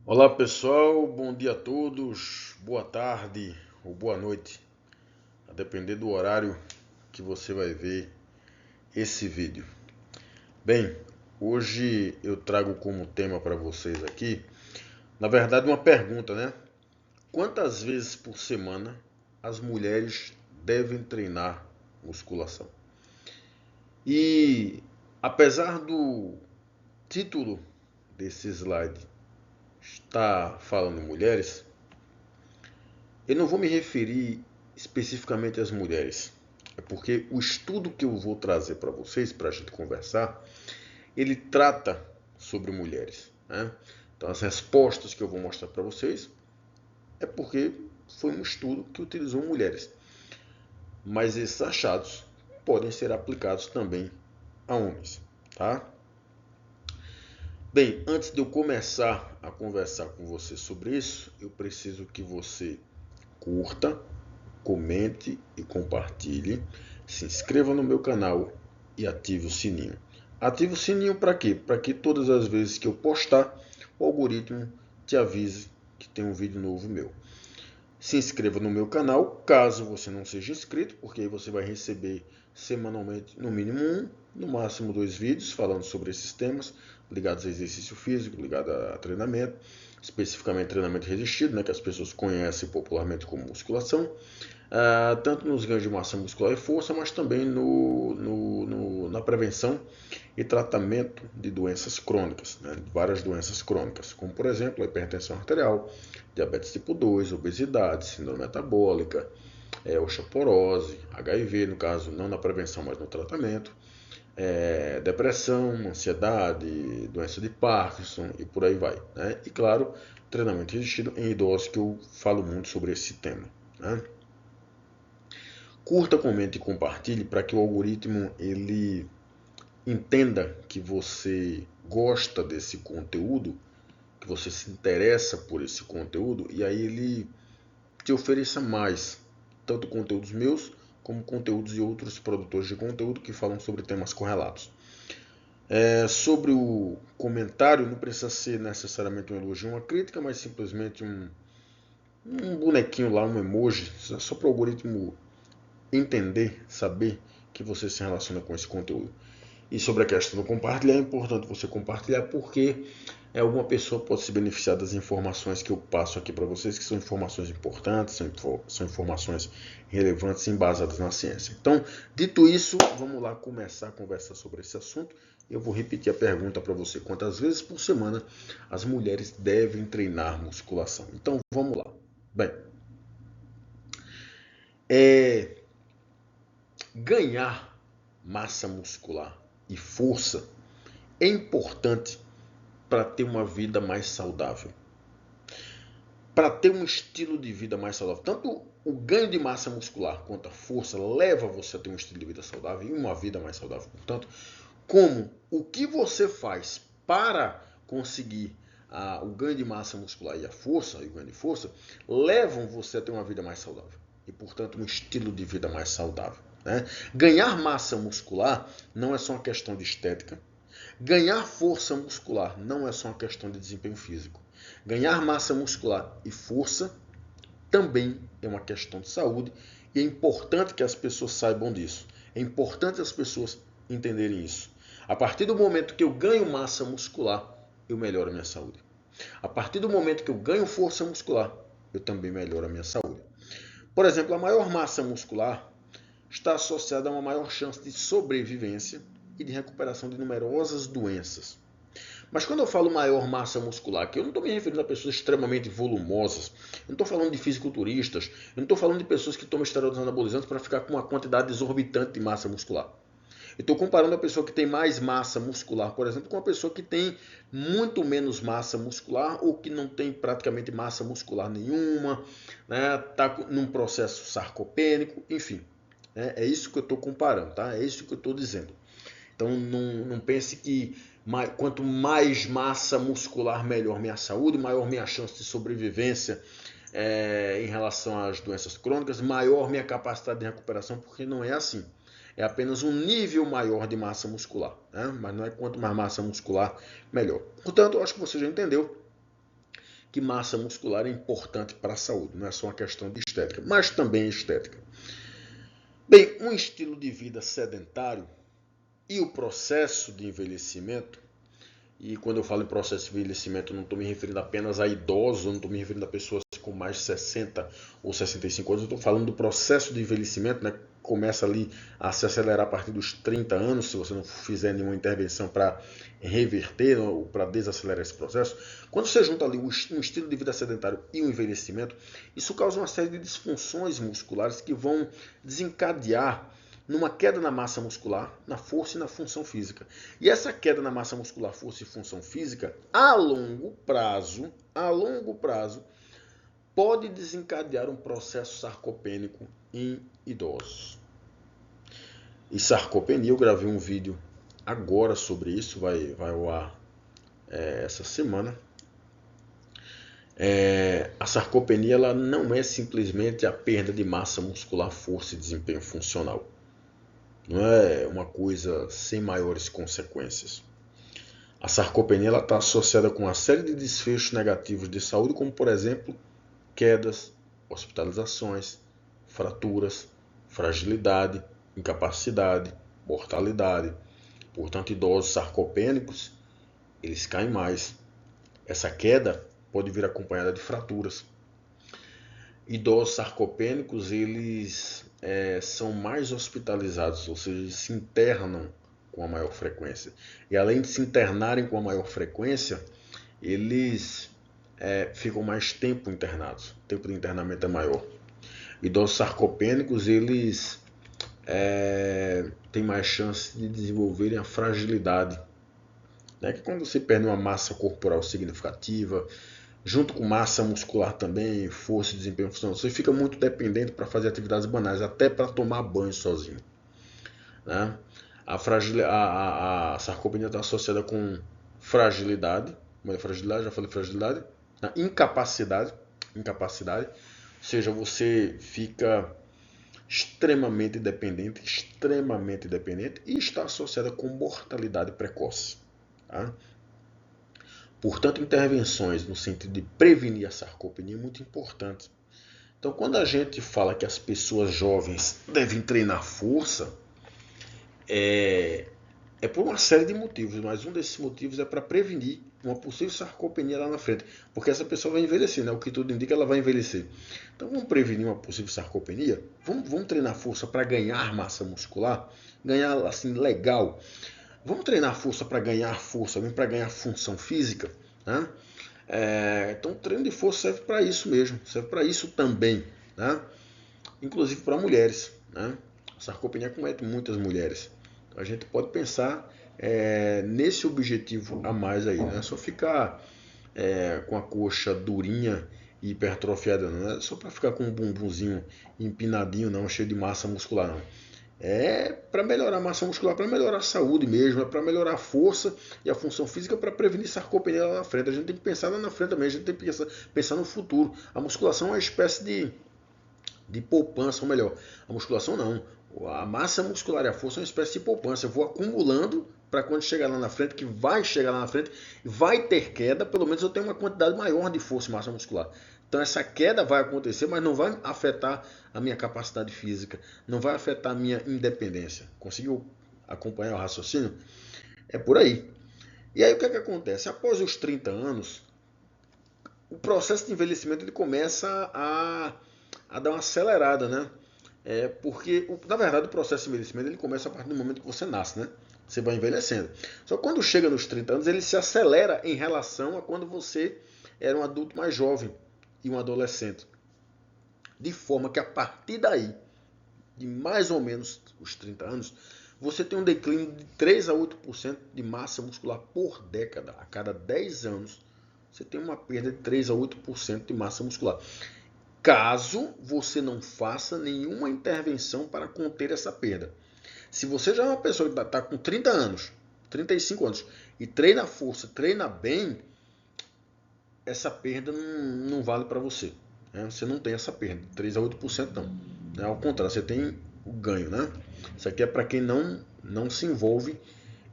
Olá pessoal, bom dia a todos, boa tarde ou boa noite, a depender do horário que você vai ver esse vídeo. Bem, hoje eu trago como tema para vocês aqui, na verdade uma pergunta, né? Quantas vezes por semana as mulheres devem treinar musculação? E apesar do título desse slide estar falando em mulheres, eu não vou me referir especificamente às mulheres. É porque o estudo que eu vou trazer para vocês, para a gente conversar, ele trata sobre mulheres. Né? Então, as respostas que eu vou mostrar para vocês é porque foi um estudo que utilizou mulheres. Mas esses achados podem ser aplicados também a homens. Tá? Bem, antes de eu começar a conversar com você sobre isso, eu preciso que você curta, comente e compartilhe, se inscreva no meu canal e ative o sininho. Ative o sininho para quê? Para que todas as vezes que eu postar, o algoritmo te avise que tem um vídeo novo meu. Se inscreva no meu canal, caso você não seja inscrito, porque aí você vai receber semanalmente no mínimo um, no máximo dois vídeos falando sobre esses temas ligados a exercício físico, ligados a treinamento, especificamente treinamento resistido, né, que as pessoas conhecem popularmente como musculação, tanto nos ganhos de massa muscular e força, mas também na prevenção e tratamento de doenças crônicas, né, várias doenças crônicas, como por exemplo a hipertensão arterial, diabetes tipo 2, obesidade, síndrome metabólica, osteoporose, HIV, no caso não na prevenção, mas no tratamento, depressão, ansiedade, doença de Parkinson e por aí vai. Né? E claro, treinamento resistido em idosos, que eu falo muito sobre esse tema. Né? Curta, comente e compartilhe para que o algoritmo ele entenda que você gosta desse conteúdo, que você se interessa por esse conteúdo e aí ele te ofereça mais, tanto conteúdos meus como conteúdos de outros produtores de conteúdo que falam sobre temas correlatos. Sobre o comentário, não precisa ser necessariamente um elogio ou uma crítica, mas simplesmente um bonequinho lá, um emoji, só para o algoritmo entender, saber que você se relaciona com esse conteúdo. E sobre a questão do compartilhar, é importante você compartilhar porque alguma pessoa pode se beneficiar das informações que eu passo aqui para vocês, que são informações importantes, são informações relevantes e embasadas na ciência. Então, dito isso, vamos lá começar a conversar sobre esse assunto. Eu vou repetir a pergunta para você: quantas vezes por semana as mulheres devem treinar musculação? Então, vamos lá. Bem, é, ganhar massa muscular e força é importante para ter uma vida mais saudável, para ter um estilo de vida mais saudável. Tanto o ganho de massa muscular quanto a força leva você a ter um estilo de vida saudável e uma vida mais saudável, portanto, como o que você faz para conseguir o ganho de massa muscular e a força, e o ganho de força, levam você a ter uma vida mais saudável e, portanto, um estilo de vida mais saudável. Né? Ganhar massa muscular não é só uma questão de estética. Ganhar força muscular não é só uma questão de desempenho físico. Ganhar massa muscular e força também é uma questão de saúde e é importante que as pessoas saibam disso. É importante as pessoas entenderem isso. A partir do momento que eu ganho massa muscular, eu melhoro a minha saúde. A partir do momento que eu ganho força muscular, eu também melhoro a minha saúde. Por exemplo, a maior massa muscular está associada a uma maior chance de sobrevivência e de recuperação de numerosas doenças. Mas quando eu falo maior massa muscular, que eu não estou me referindo a pessoas extremamente volumosas, eu não estou falando de fisiculturistas, eu não estou falando de pessoas que tomam esteroides anabolizantes para ficar com uma quantidade exorbitante de massa muscular. Eu estou comparando a pessoa que tem mais massa muscular, por exemplo, com a pessoa que tem muito menos massa muscular ou que não tem praticamente massa muscular nenhuma, né? Está num processo sarcopênico, enfim. É isso que eu estou comparando, tá? É isso que eu estou dizendo. Então não pense que quanto mais massa muscular, melhor minha saúde, maior minha chance de sobrevivência em relação às doenças crônicas, maior minha capacidade de recuperação, porque não é assim. É apenas um nível maior de massa muscular, né? Mas não é quanto mais massa muscular, melhor. Portanto, eu acho que você já entendeu que massa muscular é importante para a saúde, não é só uma questão de estética, mas também estética. Bem, um estilo de vida sedentário e o processo de envelhecimento, e quando eu falo em processo de envelhecimento, não estou me referindo apenas a idosos, não estou me referindo a pessoas com mais de 60 ou 65 anos, eu estou falando do processo de envelhecimento, né? Começa ali a se acelerar a partir dos 30 anos, se você não fizer nenhuma intervenção para reverter ou para desacelerar esse processo. Quando você junta ali um estilo de vida sedentário e um envelhecimento, isso causa uma série de disfunções musculares que vão desencadear numa queda na massa muscular, na força e na função física. E essa queda na massa muscular, força e função física, a longo prazo, pode desencadear um processo sarcopênico em idosos. E sarcopenia, eu gravei um vídeo agora sobre isso, vai ao ar essa semana. A sarcopenia ela não é simplesmente a perda de massa muscular, força e desempenho funcional. Não é uma coisa sem maiores consequências. A sarcopenia está associada com uma série de desfechos negativos de saúde, como por exemplo, quedas, hospitalizações, fraturas, fragilidade, incapacidade, mortalidade. Portanto, idosos sarcopênicos, eles caem mais. Essa queda pode vir acompanhada de fraturas. Idosos sarcopênicos, eles são mais hospitalizados, ou seja, eles se internam com a maior frequência. E além de se internarem com a maior frequência, eles ficam mais tempo internados. O tempo de internamento é maior. Idosos sarcopênicos, eles têm mais chance de desenvolverem a fragilidade. Né? Que quando você perde uma massa corporal significativa, junto com massa muscular também, força e desempenho funcional, você fica muito dependente para fazer atividades banais, até para tomar banho sozinho. Né? A sarcopenia está associada com fragilidade. Como é fragilidade? Já falei fragilidade. Incapacidade. Ou seja, você fica extremamente dependente e está associada com mortalidade precoce. Tá? Portanto, intervenções no sentido de prevenir a sarcopenia é muito importante. Então, quando a gente fala que as pessoas jovens devem treinar força, é por uma série de motivos, mas um desses motivos é para prevenir uma possível sarcopenia lá na frente, porque essa pessoa vai envelhecer, né? O que tudo indica, ela vai envelhecer. Então, vamos prevenir uma possível sarcopenia? Vamos treinar força para ganhar massa muscular, ganhar assim legal. Vamos treinar força para ganhar força, para ganhar função física, né? Então, o treino de força serve para isso mesmo, serve para isso também, né? Inclusive para mulheres, né? A sarcopenia comete muitas mulheres. Então, a gente pode pensar nesse objetivo a mais aí, não é só ficar com a coxa durinha e hipertrofiada, não é só para ficar com um bumbumzinho empinadinho, não, cheio de massa muscular, não. É para melhorar a massa muscular, para melhorar a saúde mesmo, é para melhorar a força e a função física, para prevenir sarcopenia lá na frente. A gente tem que pensar lá na frente também, a gente tem que pensar no futuro. A musculação é uma espécie de poupança, ou melhor, a musculação não. A massa muscular e a força é uma espécie de poupança. Eu vou acumulando para quando chegar lá na frente, que vai chegar lá na frente, vai ter queda, pelo menos eu tenho uma quantidade maior de força e massa muscular. Então essa queda vai acontecer, mas não vai afetar a minha capacidade física, não vai afetar a minha independência. Conseguiu acompanhar o raciocínio? É por aí. E aí o que acontece? Após os 30 anos, o processo de envelhecimento ele começa a dar uma acelerada, né? Porque, na verdade, o processo de envelhecimento ele começa a partir do momento que você nasce, né? Você vai envelhecendo. Só que quando chega nos 30 anos, ele se acelera em relação a quando você era um adulto mais jovem e um adolescente. De forma que a partir daí, de mais ou menos os 30 anos, você tem um declínio de 3 a 8% de massa muscular por década. A cada 10 anos, você tem uma perda de 3 a 8% de massa muscular. Caso você não faça nenhuma intervenção para conter essa perda. Se você já é uma pessoa que está com 30 anos, 35 anos, e treina força, treina bem, essa perda não vale para você. Né? Você não tem essa perda, 3 a 8% não. Ao contrário, você tem o ganho. Né? Isso aqui é para quem não se envolve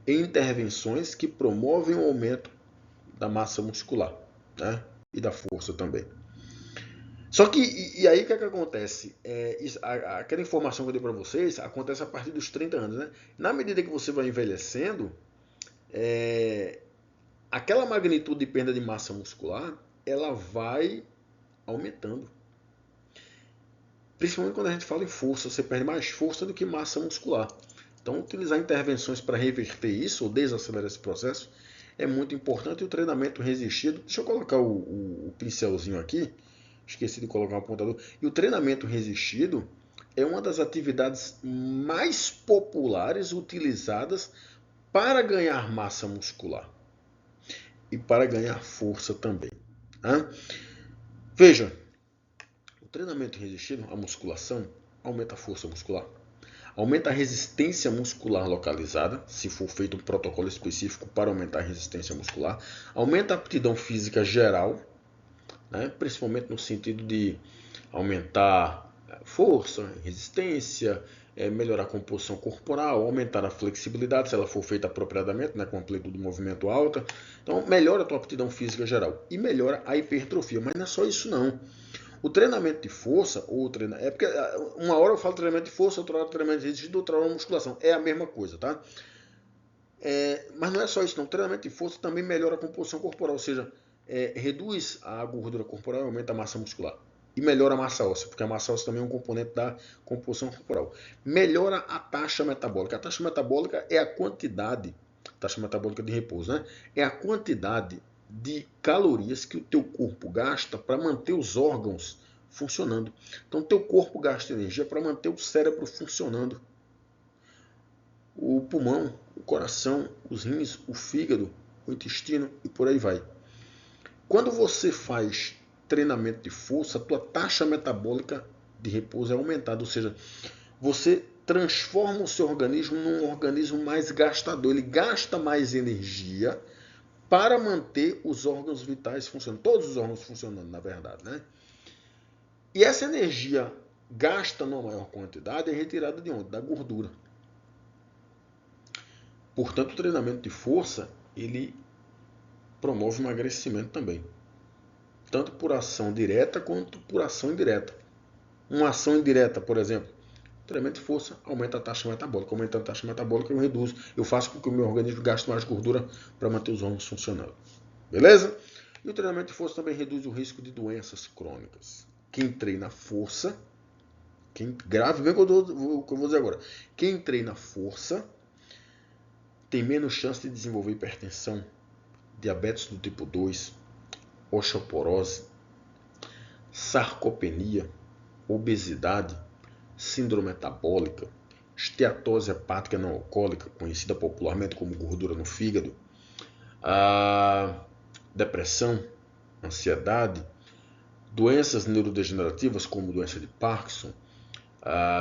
em intervenções que promovem o aumento da massa muscular. Né? e da força também. Só que, e aí o que acontece? Aquela informação que eu dei para vocês acontece a partir dos 30 anos, né? Na medida que você vai envelhecendo, aquela magnitude de perda de massa muscular, ela vai aumentando. Principalmente quando a gente fala em força, você perde mais força do que massa muscular. Então, utilizar intervenções para reverter isso, ou desacelerar esse processo, é muito importante. E o treinamento resistido, deixa eu colocar o pincelzinho aqui, esqueci de colocar um apontador. E o treinamento resistido é uma das atividades mais populares utilizadas para ganhar massa muscular e para ganhar força também. Tá? Veja, o treinamento resistido, a musculação, aumenta a força muscular, aumenta a resistência muscular localizada, se for feito um protocolo específico para aumentar a resistência muscular, aumenta a aptidão física geral, né, principalmente no sentido de aumentar força, resistência, melhorar a composição corporal, aumentar a flexibilidade, se ela for feita apropriadamente, né, com amplitude de movimento alta. Então, melhora a tua aptidão física geral e melhora a hipertrofia. Mas não é só isso, não. O treinamento de força, é porque uma hora eu falo treinamento de força, outra hora treinamento de resistência, outra hora musculação. É a mesma coisa, tá? Mas não é só isso, não. O treinamento de força também melhora a composição corporal, ou seja, reduz a gordura corporal e aumenta a massa muscular. E melhora a massa óssea, porque a massa óssea também é um componente da composição corporal. Melhora a taxa metabólica. A taxa metabólica é a quantidade, taxa metabólica de repouso, né? É a quantidade de calorias que o teu corpo gasta para manter os órgãos funcionando. Então, o teu corpo gasta energia para manter o cérebro funcionando, o pulmão, o coração, os rins, o fígado, o intestino e por aí vai. Quando você faz treinamento de força, a tua taxa metabólica de repouso é aumentada, ou seja, você transforma o seu organismo num organismo mais gastador, ele gasta mais energia para manter os órgãos vitais funcionando, todos os órgãos funcionando, na verdade, né? E essa energia gasta numa maior quantidade é retirada de onde? Da gordura. Portanto, o treinamento de força, ele promove emagrecimento também, tanto por ação direta quanto por ação indireta. Uma ação indireta, por exemplo, treinamento de força aumenta a taxa metabólica. Aumentando a taxa metabólica, eu faço com que o meu organismo gaste mais gordura para manter os órgãos funcionando. Beleza? E o treinamento de força também reduz o risco de doenças crônicas. Quem treina força, grave bem o que eu vou dizer agora. Quem treina força tem menos chance de desenvolver hipertensão, diabetes do tipo 2, osteoporose, sarcopenia, obesidade, síndrome metabólica, esteatose hepática não alcoólica, conhecida popularmente como gordura no fígado, depressão, ansiedade, doenças neurodegenerativas como doença de Parkinson,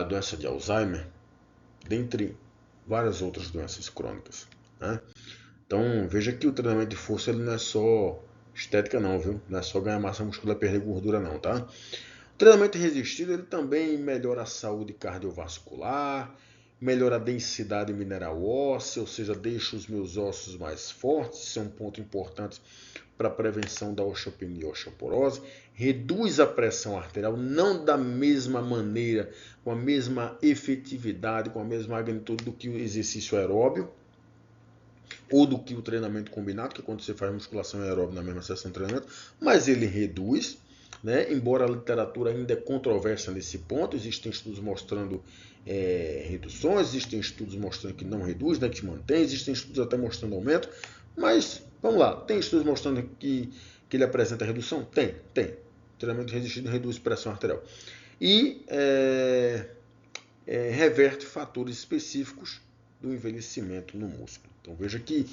doença de Alzheimer, dentre várias outras doenças crônicas, né? Então veja que o treinamento de força ele não é só estética não, viu? Não é só ganhar massa muscular e perder gordura não, tá? O treinamento resistido ele também melhora a saúde cardiovascular, melhora a densidade mineral óssea, ou seja, deixa os meus ossos mais fortes, isso é um ponto importante para a prevenção da osteopenia e osteoporose, reduz a pressão arterial, não da mesma maneira, com a mesma efetividade, com a mesma magnitude do que o exercício aeróbio, ou do que o treinamento combinado, que é quando você faz musculação aeróbica na mesma sessão de treinamento, mas ele reduz, né? Embora a literatura ainda é controversa nesse ponto, existem estudos mostrando reduções, existem estudos mostrando que não reduz, né, que mantém, existem estudos até mostrando aumento, mas vamos lá, tem estudos mostrando que ele apresenta redução? Tem. O treinamento resistido reduz pressão arterial. E reverte fatores específicos do envelhecimento no músculo. Então veja que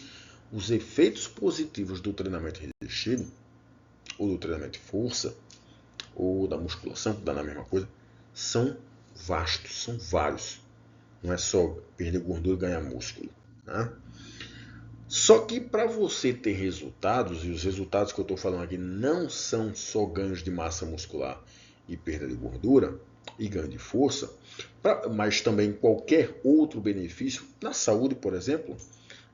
os efeitos positivos do treinamento resistido, ou do treinamento de força, ou da musculação, que dá na mesma coisa, são vastos, são vários. Não é só perder gordura e ganhar músculo, né? Só que para você ter resultados, e os resultados que eu estou falando aqui não são só ganhos de massa muscular e perda de gordura e ganho de força, mas também qualquer outro benefício na saúde, por exemplo,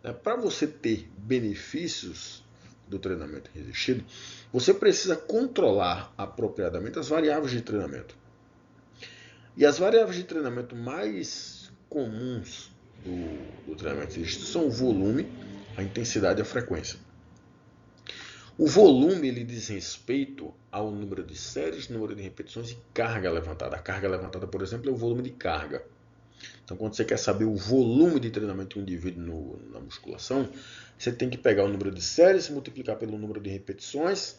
né? Para você ter benefícios do treinamento resistido, você precisa controlar apropriadamente as variáveis de treinamento. E as variáveis de treinamento mais comuns do treinamento resistido são o volume, a intensidade e a frequência. O volume ele diz respeito ao número de séries, número de repetições e carga levantada. A carga levantada, por exemplo, é o volume de carga. Então, quando você quer saber o volume de treinamento de um indivíduo na musculação, você tem que pegar o número de séries, multiplicar pelo número de repetições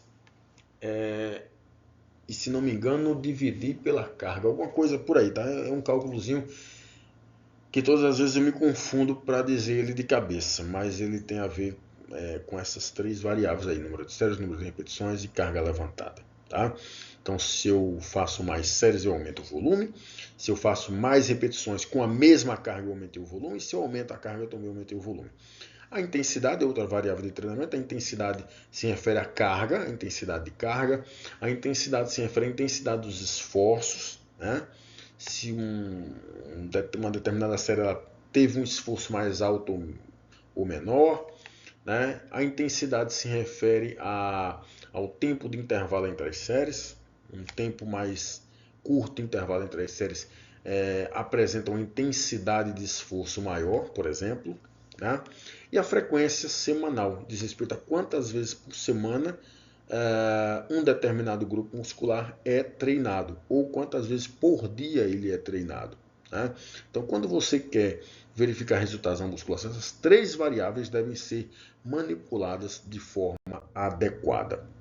e, se não me engano, dividir pela carga. Alguma coisa por aí, tá? É um cálculozinho que todas as vezes eu me confundo para dizer ele de cabeça, mas ele tem a ver com essas três variáveis aí, número de séries, número de repetições e carga levantada, tá? Então, se eu faço mais séries, eu aumento o volume. Se eu faço mais repetições com a mesma carga, eu aumentei o volume. E se eu aumento a carga, eu também aumentei o volume. A intensidade é outra variável de treinamento. A intensidade se refere à carga, a intensidade de carga. A intensidade se refere à intensidade dos esforços, né? Se uma determinada série ela teve um esforço mais alto ou menor, né? A intensidade se refere ao tempo de intervalo entre as séries. Um tempo mais curto intervalo entre as séries apresenta uma intensidade de esforço maior, por exemplo, né? E a frequência semanal diz respeito a quantas vezes por semana um determinado grupo muscular é treinado, ou quantas vezes por dia ele é treinado, né? Então, quando você quer verificar resultados na musculação, essas três variáveis devem ser manipuladas de forma adequada.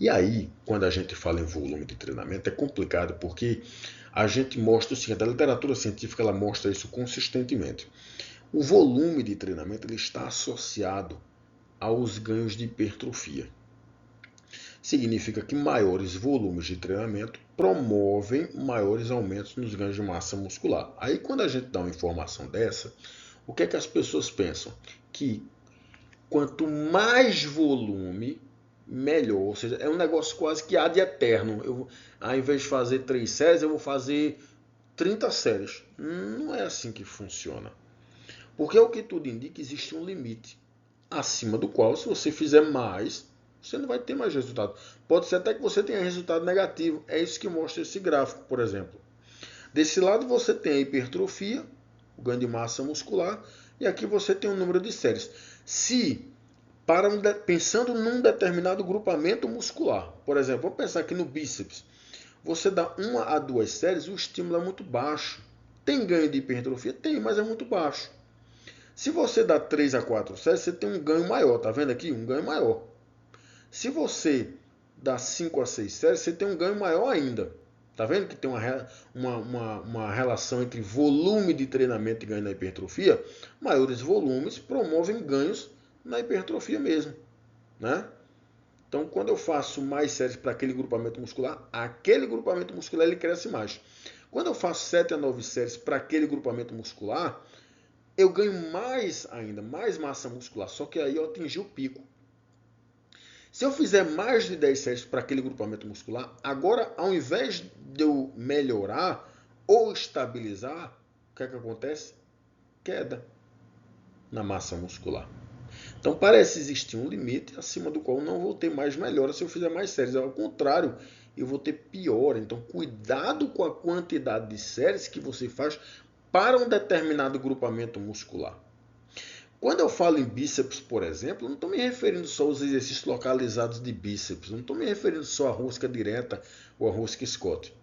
E aí, quando a gente fala em volume de treinamento, é complicado porque a gente mostra o seguinte, a literatura científica ela mostra isso consistentemente. O volume de treinamento ele está associado aos ganhos de hipertrofia. Significa que maiores volumes de treinamento promovem maiores aumentos nos ganhos de massa muscular. Aí, quando a gente dá uma informação dessa, o que é que as pessoas pensam? Que quanto mais volume, melhor. Ou seja, é um negócio quase que ad eterno. Ao invés de fazer 3 séries, eu vou fazer 30 séries. Não é assim que funciona. Porque o que tudo indica, existe um limite acima do qual, se você fizer mais, você não vai ter mais resultado. Pode ser até que você tenha resultado negativo. É isso que mostra esse gráfico, por exemplo. Desse lado você tem a hipertrofia, o ganho de massa muscular, e aqui você tem o número de séries. Se, pensando num determinado grupamento muscular, por exemplo, vamos pensar aqui no bíceps, você dá 1 a 2 séries, o estímulo é muito baixo. Tem ganho de hipertrofia? Tem, mas é muito baixo. Se você dá 3 a 4 séries, você tem um ganho maior, tá vendo aqui? Um ganho maior. Se você dá 5 a 6 séries, você tem um ganho maior ainda. Tá vendo que tem uma relação entre volume de treinamento e ganho na hipertrofia? Maiores volumes promovem ganhos na hipertrofia mesmo, né? Então, quando eu faço mais séries para aquele grupamento muscular ele cresce mais. Quando eu faço 7 a 9 séries para aquele grupamento muscular, eu ganho mais ainda, mais massa muscular, só que aí eu atingi o pico. Se eu fizer mais de 10 séries para aquele grupamento muscular, agora ao invés de eu melhorar ou estabilizar, o que é que acontece? Queda na massa muscular. Então parece existir um limite acima do qual eu não vou ter mais melhora se eu fizer mais séries. Ao contrário, eu vou ter pior. Então cuidado com a quantidade de séries que você faz para um determinado grupamento muscular. Quando eu falo em bíceps, por exemplo, não estou me referindo só aos exercícios localizados de bíceps, não estou me referindo só à rosca direta ou à rosca Scott.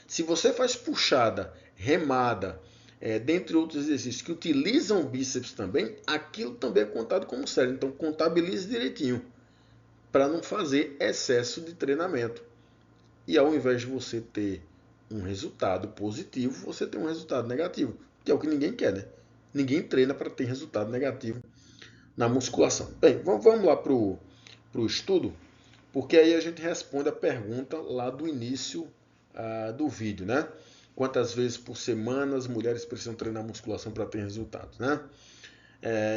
Se você faz puxada, remada, dentre outros exercícios que utilizam bíceps também, aquilo também é contado como série. Então contabilize direitinho para não fazer excesso de treinamento. E ao invés de você ter um resultado positivo, você tem um resultado negativo, que é o que ninguém quer, né? Ninguém treina para ter resultado negativo na musculação. Bem, vamos lá para o estudo, porque aí a gente responde a pergunta lá do início do vídeo, né? Quantas vezes por semana as mulheres precisam treinar musculação para ter resultados, né?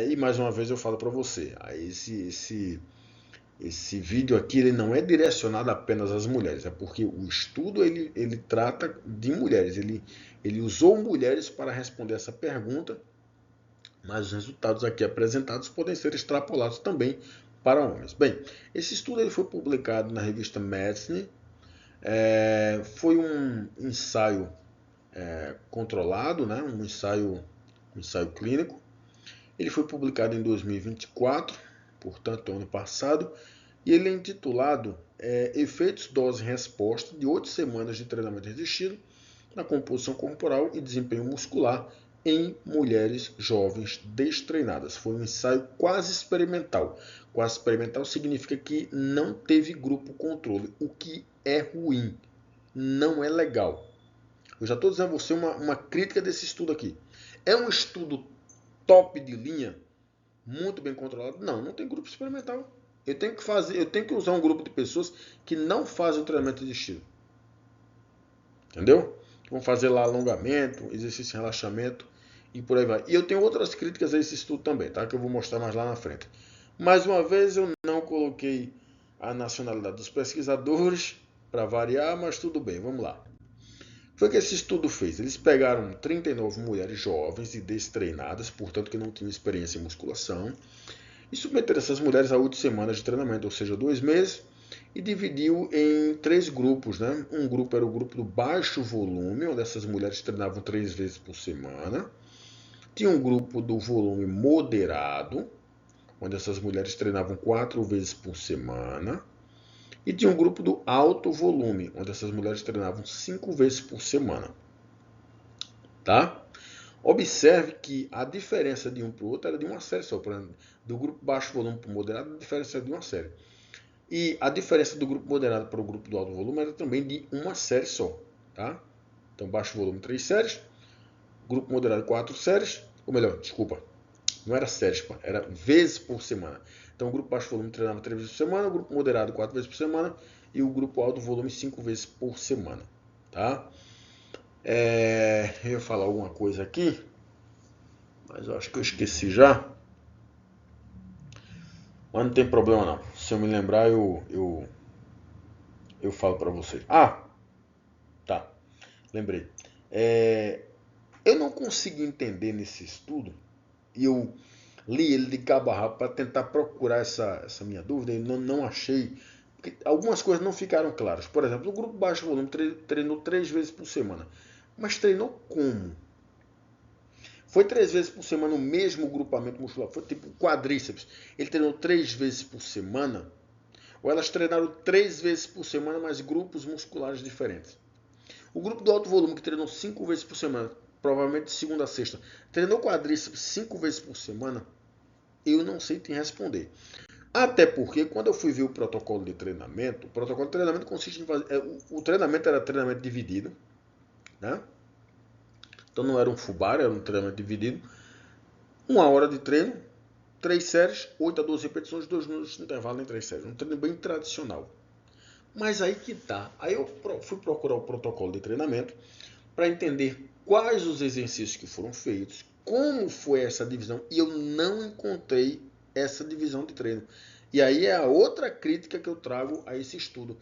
E mais uma vez eu falo para você, esse vídeo aqui ele não é direcionado apenas às mulheres, é porque o estudo ele trata de mulheres, ele usou mulheres para responder essa pergunta, mas os resultados aqui apresentados podem ser extrapolados também para homens. Bem, esse estudo ele foi publicado na revista Medicine. Foi um ensaio controlado, né? um ensaio clínico. Ele foi publicado em 2024, portanto, ano passado, e ele é intitulado Efeitos Dose-Resposta de 8 semanas de treinamento resistido na composição corporal e desempenho muscular em mulheres jovens destreinadas. Foi um ensaio quase experimental. Quase experimental significa que não teve grupo controle, o que é ruim, não é legal. Eu já estou dizendo a você uma crítica desse estudo aqui. É um estudo top de linha, muito bem controlado? Não, não tem grupo experimental. Eu tenho que usar um grupo de pessoas que não fazem o treinamento resistido. Entendeu? Vão fazer lá alongamento, exercício de relaxamento e por aí vai. E eu tenho outras críticas a esse estudo também, tá? Que eu vou mostrar mais lá na frente. Mais uma vez, eu não coloquei a nacionalidade dos pesquisadores para variar, mas tudo bem, vamos lá. Foi que esse estudo fez? Eles pegaram 39 mulheres jovens e destreinadas, portanto que não tinham experiência em musculação, e submeteram essas mulheres a 8 semanas de treinamento, ou seja, 2 meses, e dividiu em 3 grupos. Né? Um grupo era o grupo do baixo volume, onde essas mulheres treinavam 3 vezes por semana. Tinha um grupo do volume moderado, onde essas mulheres treinavam 4 vezes por semana. E tinha um grupo do alto volume, onde essas mulheres treinavam 5 vezes por semana. Tá? Observe que a diferença de um para o outro era de uma série só. Por exemplo, do grupo baixo volume para o moderado, a diferença era de uma série. E a diferença do grupo moderado para o grupo do alto volume era também de uma série só. Tá? Então, baixo volume 3 séries, grupo moderado 4 séries, ou melhor, desculpa, não era séries, era vezes por semana. Então, o grupo baixo volume treinava 3 vezes por semana, o grupo moderado 4 vezes por semana e o grupo alto volume 5 vezes por semana. Tá? Eu ia falar alguma coisa aqui, mas eu acho que eu esqueci já. Mas não tem problema não. Se eu me lembrar, eu falo para vocês. Ah, tá. Lembrei. Eu não consegui entender nesse estudo, e eu li ele de cabo a rabo para tentar procurar essa minha dúvida, e não achei. Porque algumas coisas não ficaram claras. Por exemplo, o grupo baixo volume treinou 3 vezes por semana. Mas treinou como? Foi 3 vezes por semana o mesmo grupamento muscular? Foi tipo quadríceps. Ele treinou 3 vezes por semana? Ou elas treinaram 3 vezes por semana, mas grupos musculares diferentes? O grupo do alto volume, que treinou 5 vezes por semana, provavelmente de segunda a sexta, treinou quadríceps 5 vezes por semana? Eu não sei te responder. Até porque, quando eu fui ver o protocolo de treinamento, o protocolo de treinamento consiste em fazer. O treinamento era treinamento dividido, né? Então não era um fubar, era um treinamento dividido. 1 hora de treino, 3 séries, 8 a 12 repetições, 2 minutos de intervalo em 3 séries. Um treino bem tradicional. Mas aí que tá. Aí eu fui procurar o protocolo de treinamento para entender quais os exercícios que foram feitos, como foi essa divisão, e eu não encontrei essa divisão de treino. E aí é a outra crítica que eu trago a esse estudo.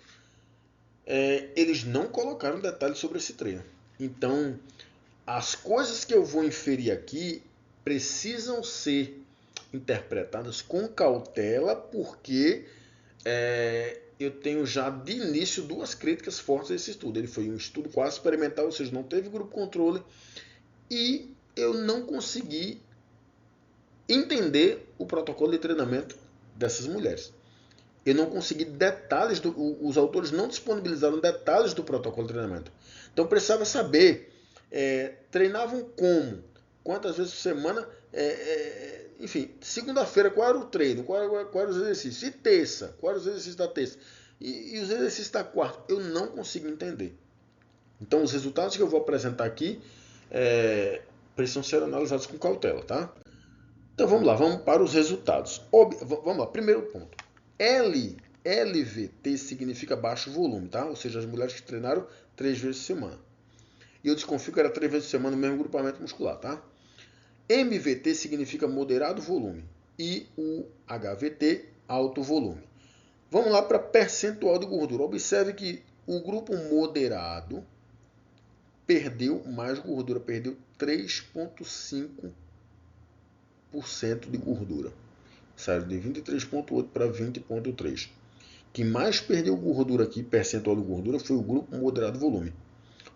Eles não colocaram detalhes sobre esse treino. Então, as coisas que eu vou inferir aqui precisam ser interpretadas com cautela, porque eu tenho já de início 2 críticas fortes a esse estudo. Ele foi um estudo quase experimental, ou seja, não teve grupo controle, e eu não consegui entender o protocolo de treinamento dessas mulheres. Eu não consegui detalhes, os autores não disponibilizaram detalhes do protocolo de treinamento. Então precisava saber, treinavam como, quantas vezes por semana, enfim, segunda-feira qual era o treino, qual era os exercícios, e terça, qual era os exercícios da terça, e os exercícios da quarta. Eu não consigo entender. Então os resultados que eu vou apresentar aqui precisam ser analisados com cautela, tá? Então vamos lá, vamos para os resultados. Vamos lá, primeiro ponto. LVT significa baixo volume, tá? Ou seja, as mulheres que treinaram 3 vezes por semana. E eu desconfio que era 3 vezes por semana no mesmo grupamento muscular, tá? MVT significa moderado volume. E o HVT, alto volume. Vamos lá para percentual de gordura. Observe que o grupo moderado perdeu mais gordura, perdeu 3,5% de gordura. saíram de 23,8 para 20,3. Quem mais perdeu gordura aqui, percentual de gordura, foi o grupo moderado volume.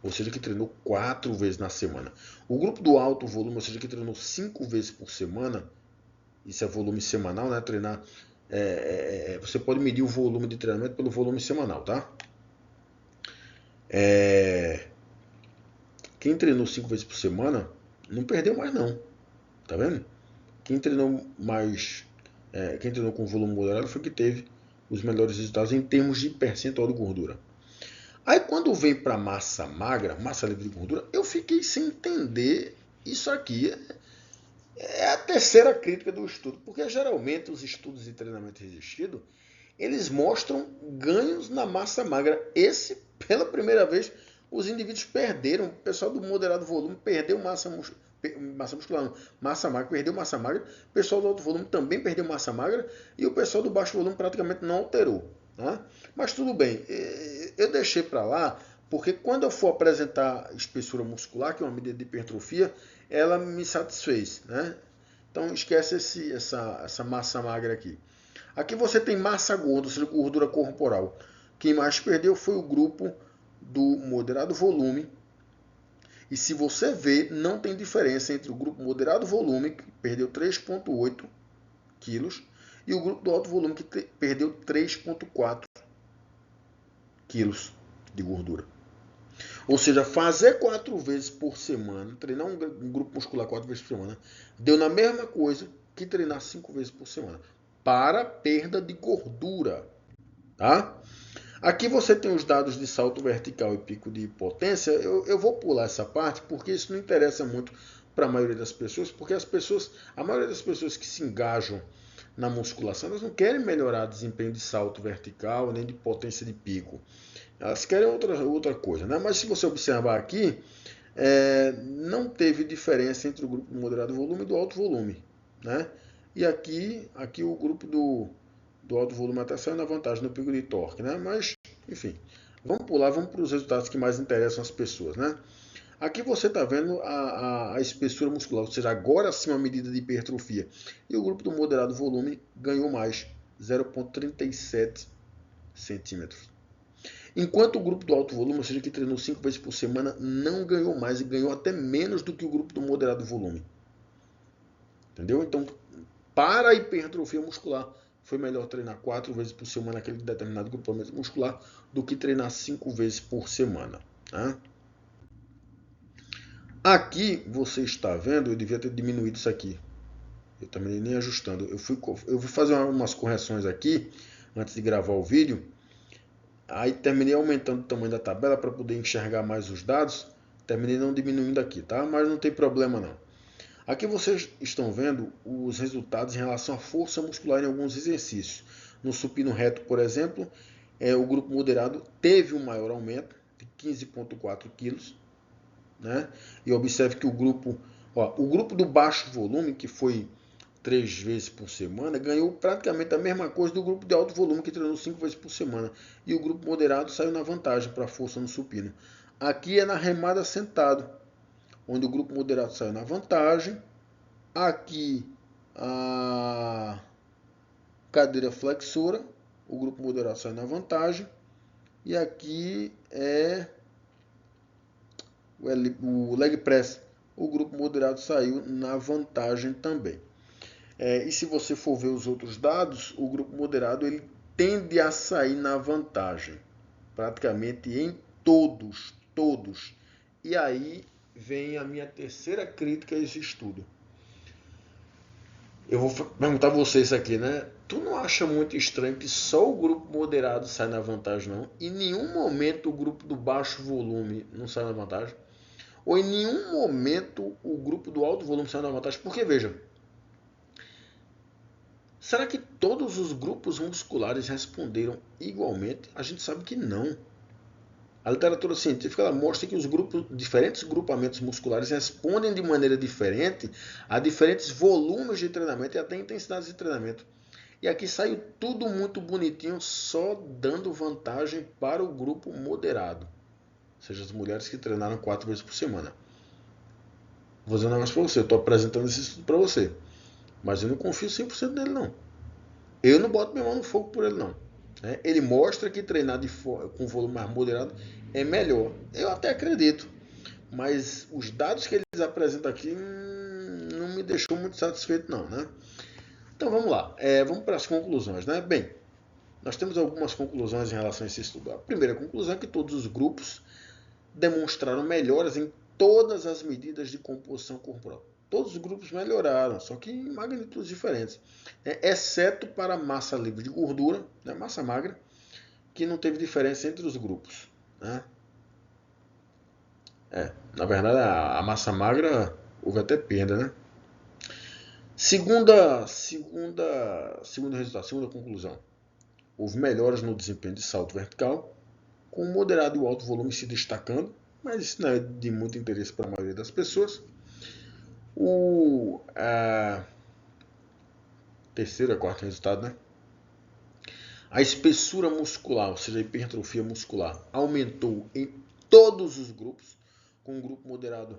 Ou seja, que treinou 4 vezes na semana. O grupo do alto volume, ou seja, que treinou 5 vezes por semana, isso é volume semanal, né? Treinar, você pode medir o volume de treinamento pelo volume semanal, tá? Quem treinou 5 vezes por semana não perdeu mais não, tá vendo? Quem treinou mais, quem treinou com volume moderado foi que teve os melhores resultados em termos de percentual de gordura. Aí quando vem para massa magra, massa livre de gordura, eu fiquei sem entender isso aqui. É a terceira crítica do estudo, porque geralmente os estudos de treinamento resistido, eles mostram ganhos na massa magra. Esse, pela primeira vez, os indivíduos perderam, o pessoal do moderado volume perdeu massa muscular, não, massa magra, perdeu massa magra, o pessoal do alto volume também perdeu massa magra e o pessoal do baixo volume praticamente não alterou. Tá? Mas tudo bem, eu deixei para lá, porque quando eu for apresentar espessura muscular, que é uma medida de hipertrofia, ela me satisfez. Né? Então esquece essa massa magra aqui. Aqui você tem massa gorda, ou seja, gordura corporal. Quem mais perdeu foi o grupo do moderado volume. E se você ver, não tem diferença entre o grupo moderado volume, que perdeu 3,8 quilos, e o grupo do alto volume, que perdeu 3,4 quilos de gordura. Ou seja, fazer 4 vezes por semana, treinar um grupo muscular 4 vezes por semana, deu na mesma coisa que treinar 5 vezes por semana. Para perda de gordura. Tá? Aqui você tem os dados de salto vertical e pico de potência. Eu vou pular essa parte porque isso não interessa muito para a maioria das pessoas, porque a maioria das pessoas que se engajam na musculação, elas não querem melhorar desempenho de salto vertical nem de potência de pico. Elas querem outra coisa. Né? Mas se você observar aqui, não teve diferença entre o grupo do moderado volume e do alto volume. Né? E aqui o grupo do alto volume até saiu na vantagem no pico de torque, né? Mas, enfim, vamos pular, vamos para os resultados que mais interessam as pessoas, né? Aqui você está vendo a espessura muscular, ou seja, agora sim uma medida de hipertrofia. E o grupo do moderado volume ganhou mais, 0,37 centímetros. Enquanto o grupo do alto volume, ou seja, que treinou 5 vezes por semana, não ganhou mais e ganhou até menos do que o grupo do moderado volume. Entendeu? Então, para a hipertrofia muscular, foi melhor treinar 4 vezes por semana aquele determinado grupamento muscular do que treinar 5 vezes por semana. Tá? Aqui você está vendo, eu devia ter diminuído isso aqui. Eu também nem ajustando. Eu fui fazer umas correções aqui antes de gravar o vídeo. Aí terminei aumentando o tamanho da tabela para poder enxergar mais os dados. Terminei não diminuindo aqui, tá? Mas não tem problema não. Aqui vocês estão vendo os resultados em relação à força muscular em alguns exercícios. No supino reto, por exemplo, o grupo moderado teve um maior aumento, de 15,4 quilos. Né? E observe que o grupo do baixo volume, que foi 3 vezes por semana, ganhou praticamente a mesma coisa do grupo de alto volume, que treinou 5 vezes por semana. E o grupo moderado saiu na vantagem para a força no supino. Aqui é na remada sentado, onde o grupo moderado saiu na vantagem. Aqui a cadeira flexora, o grupo moderado saiu na vantagem. E aqui é o leg press, o grupo moderado saiu na vantagem também. E se você for ver os outros dados, o grupo moderado ele tende a sair na vantagem, praticamente em todos. E aí vem a minha terceira crítica a esse estudo. Eu vou perguntar a vocês aqui, né? Tu não acha muito estranho que só o grupo moderado sai na vantagem, não? Em nenhum momento o grupo do baixo volume não sai na vantagem? Ou em nenhum momento o grupo do alto volume sai na vantagem? Porque, veja, será que todos os grupos musculares responderam igualmente? A gente sabe que não. A literatura científica ela mostra que os diferentes grupamentos musculares respondem de maneira diferente a diferentes volumes de treinamento e até intensidades de treinamento. E aqui saiu tudo muito bonitinho, só dando vantagem para o grupo moderado. Ou seja, as mulheres que treinaram 4 vezes por semana. Vou dizer um negócio para você, eu estou apresentando esse estudo para você. Mas eu não confio 100% nele não. Eu não boto minha mão no fogo por ele, não. Ele mostra que treinar com volume mais moderado é melhor. Eu até acredito. Mas os dados que eles apresentam aqui não me deixou muito satisfeito, não, né? Então vamos lá. Vamos para as conclusões, né? Bem, nós temos algumas conclusões em relação a esse estudo. A primeira conclusão é que todos os grupos demonstraram melhoras em todas as medidas de composição corporal. Todos os grupos melhoraram, só que em magnitudes diferentes, exceto para a massa livre de gordura, né, massa magra, que não teve diferença entre os grupos. Né? Na verdade, a massa magra houve até perda, né? Segundo resultado, segunda conclusão. Houve melhoras no desempenho de salto vertical, com moderado e alto volume se destacando, mas isso não é de muito interesse para a maioria das pessoas. O terceiro e quarto resultado, né? A espessura muscular, ou seja, a hipertrofia muscular, aumentou em todos os grupos, com um grupo moderado,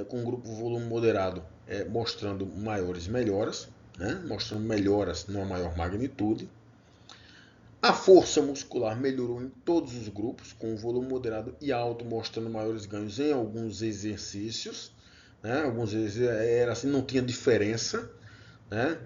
com um grupo volume moderado, mostrando maiores melhoras, né? Mostrando melhoras numa maior magnitude. A força muscular melhorou em todos os grupos, com volume moderado e alto, mostrando maiores ganhos em alguns exercícios. Né? Alguns exercícios era assim, não tinha diferença. Né?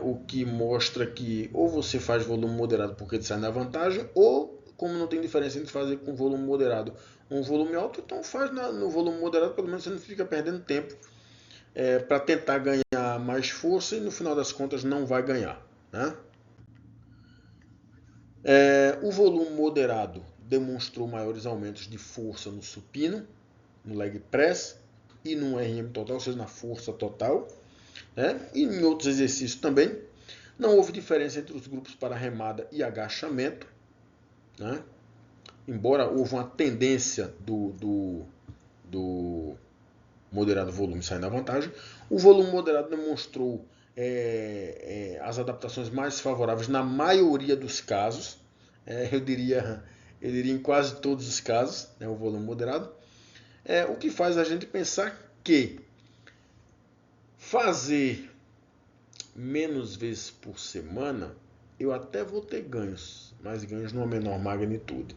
O que mostra que ou você faz volume moderado porque ele sai na vantagem, ou como não tem diferença entre fazer com volume moderado um volume alto, então faz no volume moderado, pelo menos você não fica perdendo tempo para tentar ganhar mais força e no final das contas não vai ganhar. Né? O volume moderado demonstrou maiores aumentos de força no supino, no leg press e no RM total, ou seja, na força total. Né? E em outros exercícios também. Não houve diferença entre os grupos para remada e agachamento. Né? Embora houve uma tendência do moderado volume sair na vantagem, o volume moderado demonstrou as adaptações mais favoráveis na maioria dos casos. Eu diria em quase todos os casos, né, o volume moderado. O que faz a gente pensar que fazer menos vezes por semana, eu até vou ter ganhos, mas ganhos numa menor magnitude.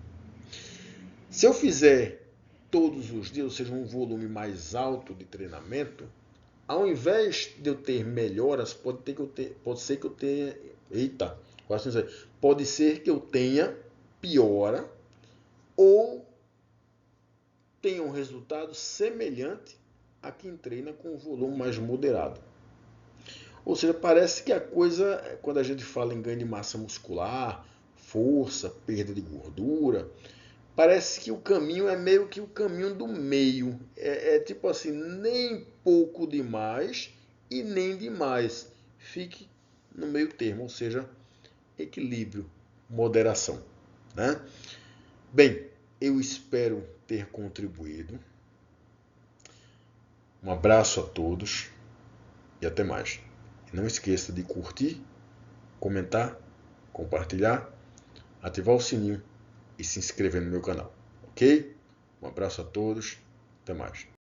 Se eu fizer todos os dias, ou seja, um volume mais alto de treinamento, ao invés de eu ter melhoras, pode ser que eu tenha, pode ser que eu tenha piora ou tenha um resultado semelhante a quem treina com um volume mais moderado. Ou seja, parece que a coisa, quando a gente fala em ganho de massa muscular, força, perda de gordura, parece que o caminho é meio que o caminho do meio. Tipo assim, nem pouco demais e nem demais. Fique no meio termo, ou seja, equilíbrio, moderação. Né? Bem, eu espero ter contribuído. Um abraço a todos e até mais. E não esqueça de curtir, comentar, compartilhar, ativar o sininho e se inscrever no meu canal. Ok? Um abraço a todos. Até mais.